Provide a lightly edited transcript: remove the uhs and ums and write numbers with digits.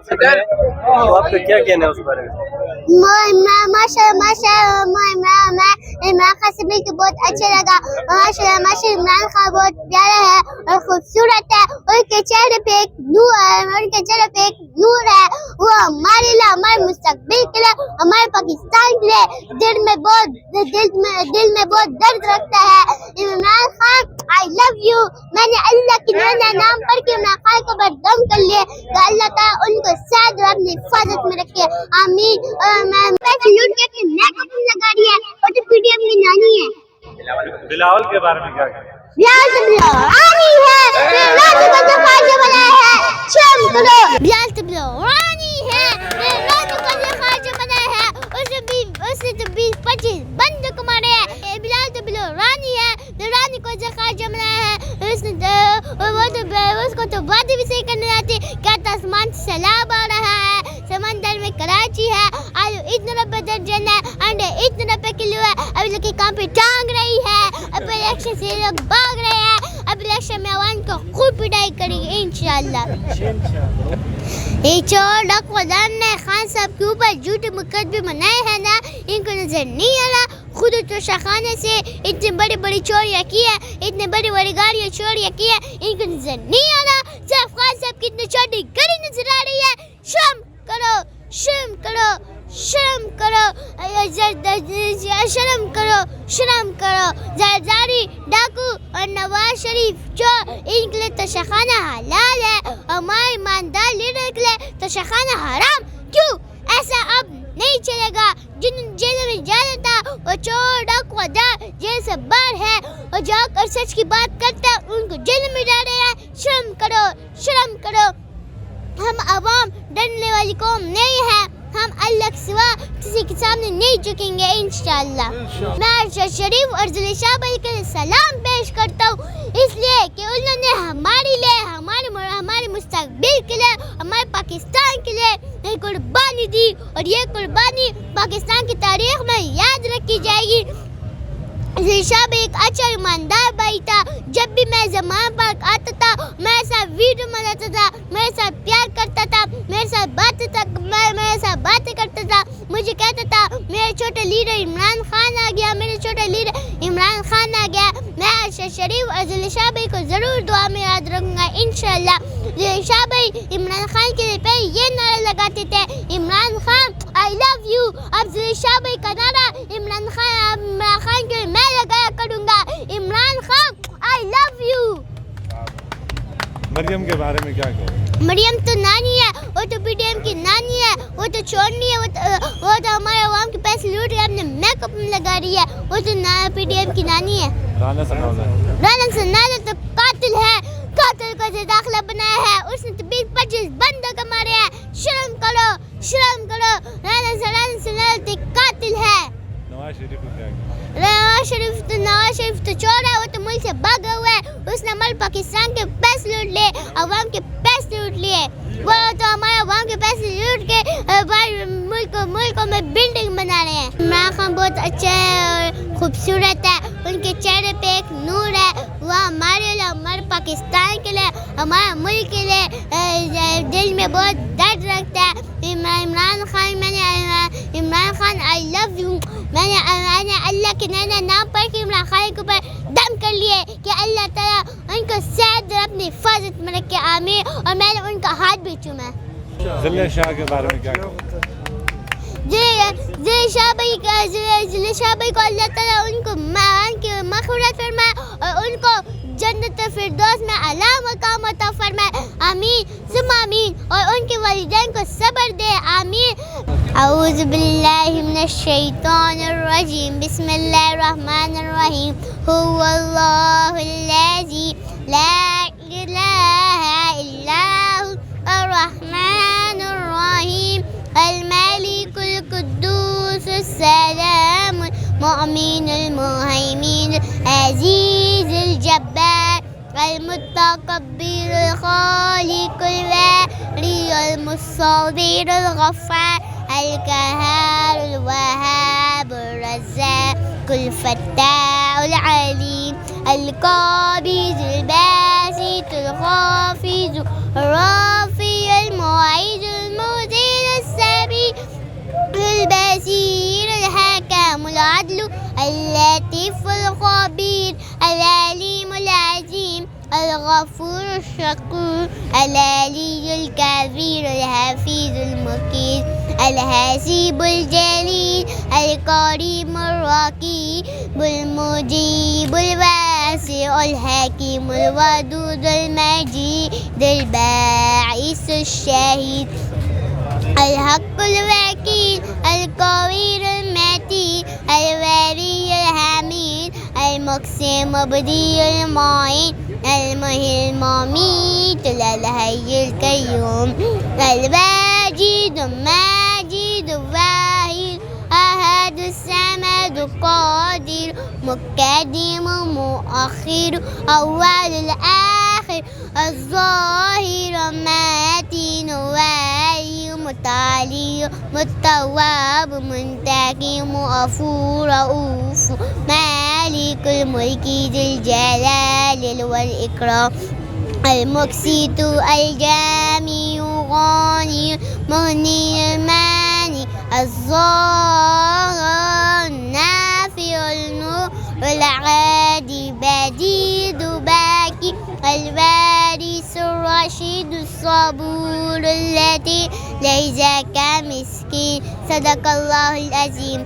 تو آپ کا کیا کہنا ہے اس بارے میں؟ ماشاء عمران خان سے مل کے بہت اچھا لگا. ماشاء اللہ عمران خان بہت پیارا ہے اور خوبصورت ہے. ان کے چہرے پہ ایک نور ہے. وہ ہمارے لیے, ہمارے مستقبل کے لیے, ہمارے پاکستان کے لیے دل میں بہت درد رکھتا ہے. Imran Khan I love you. میں نے اللہ کی نام پڑھ کے عمران خان کو بردم کر لیے. تو اللہ تعالیٰ ان کو صحت اور اپنی حفاظت میں رکھے, آمین. اور میں پیسے لوٹ کے اپنے میک اپ لگا رہی ہے اور تو پی ڈی ایم کی نانی ہے. بلاول کے بارے میں کیا کہنا ہے؟ بلال تو بلورانی ہے, رانی کو جو خواجہ بنایا ہے. شرم کرو. بلال تو بلورانی ہے, رانی کو جو خواجہ بنایا ہے. اسے تو 20-25 بندوق مارے ہیں. بلال تو بلورانی ہے, رانی کو جو خواجہ بنایا ہے. اس کو تو باتیں بھی صحیح کرنے آتی. کہتا آسمان سے سیلاب آ رہا ہے, سمندر میں کراچی ہے, آلو اتنا روپے درجن ہے, انڈے اتنا روپے کلو ہے. ابھی لوگ کی کام پہ ٹانگ رہی ہے. اب الیکشن سے لوگ بھاگ رہے ہیں. اب الیکشن میں عوام کو خوب پٹائی کریں گے انشاءاللہ. یہ چور ڈاکوان نے خان صاحب کے اوپر جھوٹے مقدمے بنائے ہیں نا, ان کو نظر نہیں آ رہا. خود تو شاخانے سے اتنی بڑی چوریاں کی ہے, اتنے بڑی گاڑیاں چوریاں کی ہے, ان کو نظر نہیں آ رہا. صرف خان صاحب کی اتنی چھوٹی گاڑی نظر آ رہی ہے. شرم کرو, شرم کرو, شرم کرو, شرم کرو, شرم کرو. زرداری ڈاکو اور نواز شریف چور, ان کے لیے تو شاخانہ حلال ہے. ہمارے ایماندار لیڈر کے لیے تو شاخانہ حرام. کیوں ایسا اب نہیں چلے گا. جن جیلوں میں جانا تھا وہ چور ڈاکو جیل سے باہر ہے, اور جا کر سچ کی بات کرتا ہے ان کو جیل میں ڈال رہے ہیں. شرم کرو, شرم کرو. ہم عوام ڈرنے والی قوم نہیں ہے. ہم اللہ کے سوا کسی کے سامنے نہیں جھکیں گے انشاءاللہ. میں ارشد شریف اور ضلع شاہ بھائی کے لیے سلام پیش کرتا ہوں, اس لیے کہ انہوں نے ہمارے لیے, ہمارے مستقبل کے لیے, ہمارے پاکستان کے لیے ایک قربانی دی, اور یہ قربانی پاکستان کی تاریخ میں یاد رکھی جائے گی. ضلع شاہ بھائی ایک اچھا ایماندار بھائی تھا. جب بھی میں زمان پارک آتا تھا میرے ساتھ ویڈیو بناتا تھا, میرے ساتھ پیار کرتا تھا, میرے ساتھ باتیں کرتا تھا. مجھے کہتا تھا میرے چھوٹے لیڈر عمران خان آ گیا, میرے چھوٹے لیڈر عمران خان آ گیا. میں ارشد شریف اور ضلع شاہ بھائی کو ضرور دعا میں یاد رکھوں گا انشاءاللہ. ضلع شاہ بھائی عمران خان کے لیے پہلے یہ نعرہ لگاتے تھے, عمران خان آئی لو یو. اب ضلع شاہ بھائی کا نعرہ عمران خان کے لیے میں لگایا کروں گا, عمران خان آئی لو یو. مریم کے بارے میں کیا کہنا ہے؟ مریم تو نانی ہے, وہ تو پی ڈی ایم کی نانی ہے, وہ تو چھوڑنی ہے. وہ تو ہمارے عوام کے پیسے لوٹ کے اپنے میک اپ میں لگا رہی ہے. وہ تو پی ڈی ایم کی نانی ہے. رانا ثناءاللہ تو قاتل ہے, قاتل کو جو داخلہ بنایا ہے, اس نے تو 20-25 بندوں کو مارے ہیں. شرم کرو, شرم کرو. رانا ثناءاللہ تو قاتل ہے. نواز شریف تو چور ہے, وہ تو ملک سے بھاگا ہوا ہے. اس نے ہمارے پاکستان کے پیسے لوٹ لیے, عوام کے پیسے لوٹ لیے. وہ تو ہمارے عوام کے پیسے لوٹ کے ملکوں میں بلڈنگ بنا رہے ہیں. عمران خان بہت اچھا ہے اور خوبصورت ہے, ان کے چہرے پہ ایک نور ہے. وہ ہمارے لیے, ہمارے پاکستان کے لیے, ہمارے ملک کے لیے دل میں بہت درد رکھتا ہے. عمران خان آئی لو یو. میں نے اللہ کے نام پڑھ کے عمران خان کے اوپر دم کر لیے کہ اللہ تعالیٰ ان کو صحت اور اپنی حفاظت میں رکھے, آمین. اور میں نے ان کا ہاتھ بھی چوما. ضلع شاہ کے بارے میں کیا کہنا ہے؟ ضلع شاہ بھائی کو اللہ تعالیٰ ان کو مغفرت فرمائے اور ان کو جنت فردوس میں اعلیٰ مقام عطا فرمائے, آمین ثم آمین. اور ان کے والدین کو صبر دے, آمین. اعوذ باللہ من الشیطان الرجیم, بسم اللہ الرحمن الرحیم. هو اللہ الذی لا الہ الا هو الرحمن الرحیم, الملك القدوس السلام المؤمن المهيمن العزيز الجبار المتكبر الخالق البارئ المصور الغفار القهار الوهاب الرزاق الفتاح العليم القابض الباسط الخافض الرافع المعيد اللطيف الخبير العليم العظيم الغفور الشكور العلي الكبير الحفيظ المقيت الحسيب الجليل الكريم الرقيب المجيب الواسع الحكيم الودود المجيد الباعث الشهيد الحق الوكيل القوي المتين الولي الحميد المقسم مبدي المعين المحيي المميت الحي القيوم الواجد الماجد الواحد أحد الصمد القادر مقدم مؤخر أول الآخر الظاهر المتين الوالي متعالي متواب منتقم غفور رؤوف مالك الملك ذي الجلال والإكرام المقسط الجامع غني مغني الماني الظاهر النافع النور العادي بديد باكي الوارث الرشيد الصبور التي ليس كمسكين صدق الله العظيم